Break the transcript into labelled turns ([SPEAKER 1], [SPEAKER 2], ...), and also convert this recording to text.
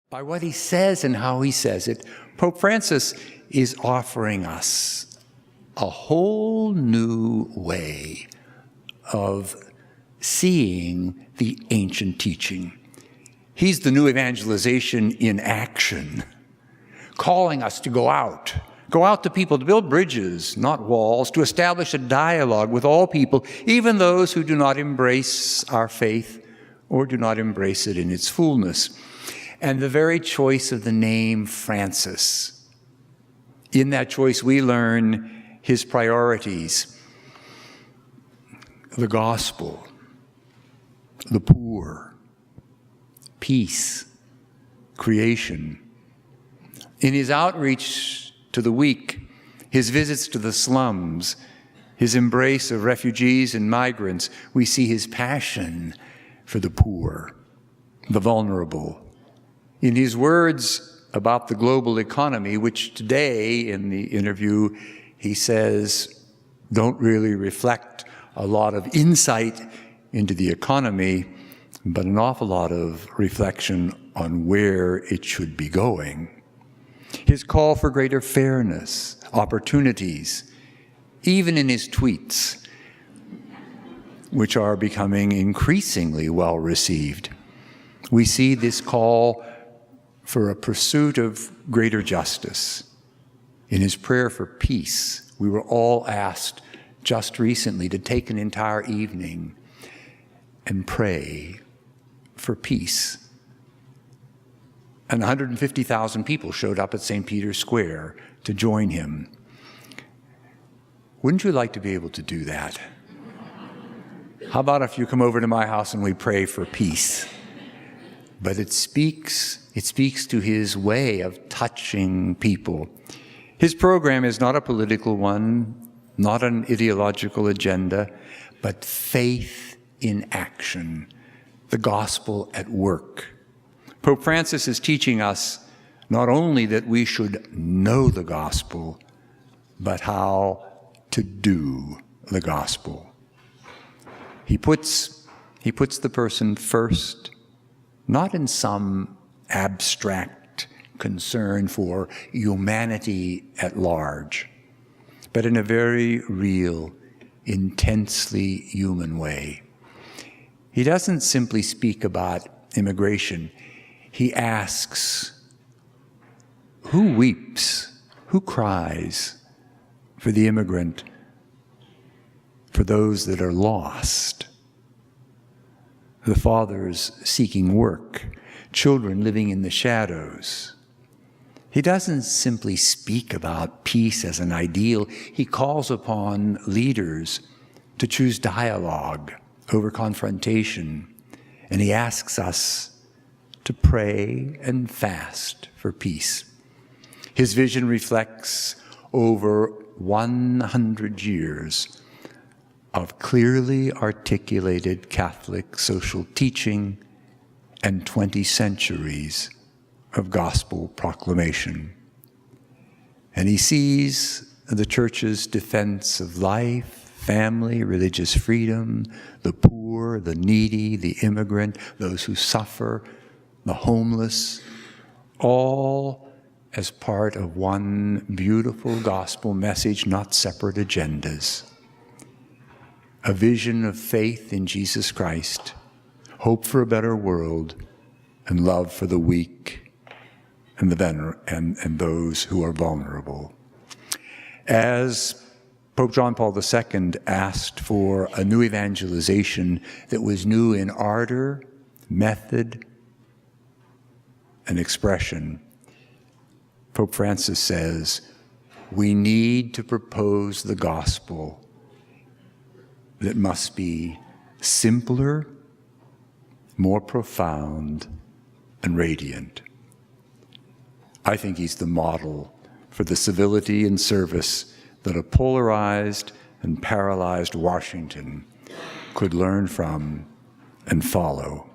[SPEAKER 1] By what he says and how he says it, Pope Francis is offering us a whole new way of seeing the ancient teaching. He's the new evangelization in action, calling us to go out to people, to build bridges, not walls, to establish a dialogue with all people, even those who do not embrace our faith or do not embrace it in its fullness. And the very choice of the name Francis, in that choice we learn his priorities: the gospel, the poor, peace, creation. In his outreach to the weak, his visits to the slums, his embrace of refugees and migrants, we see his passion for the poor, the vulnerable. In his words about the global economy, which today in the interview he says don't really reflect a lot of insight into the economy, but an awful lot of reflection on where it should be going. His call for greater fairness, opportunities, even in his tweets, which are becoming increasingly well received. We see this call for a pursuit of greater justice. In his prayer for peace, we were all asked just recently to take an entire evening and pray for peace. And 150,000 people showed up at St. Peter's Square to join him. Wouldn't you like to be able to do that? How about if you come over to my house and we pray for peace? But it speaks to his way of touching people. His program is not a political one, not an ideological agenda, but faith in action, the gospel at work. Pope Francis is teaching us not only that we should know the gospel, but how to do the gospel. He puts the person first, not in some abstract concern for humanity at large, but in a very real, intensely human way. He doesn't simply speak about immigration. He asks, who weeps, who cries for the immigrant, for those that are lost? The fathers seeking work, children living in the shadows. He doesn't simply speak about peace as an ideal. He calls upon leaders to choose dialogue over confrontation. And he asks us to pray and fast for peace. His vision reflects over 100 years of clearly articulated Catholic social teaching and 20 centuries of gospel proclamation. And he sees the Church's defense of life, family, religious freedom, the poor, the needy, the immigrant, those who suffer, the homeless, all as part of one beautiful gospel message, not separate agendas. A vision of faith in Jesus Christ, hope for a better world, and love for the weak and and those who are vulnerable. As Pope John Paul II asked for a new evangelization that was new in ardor, method, and expression, Pope Francis says, we need to propose the gospel that must be simpler, more profound, and radiant. I think he's the model for the civility and service that a polarized and paralyzed Washington could learn from and follow.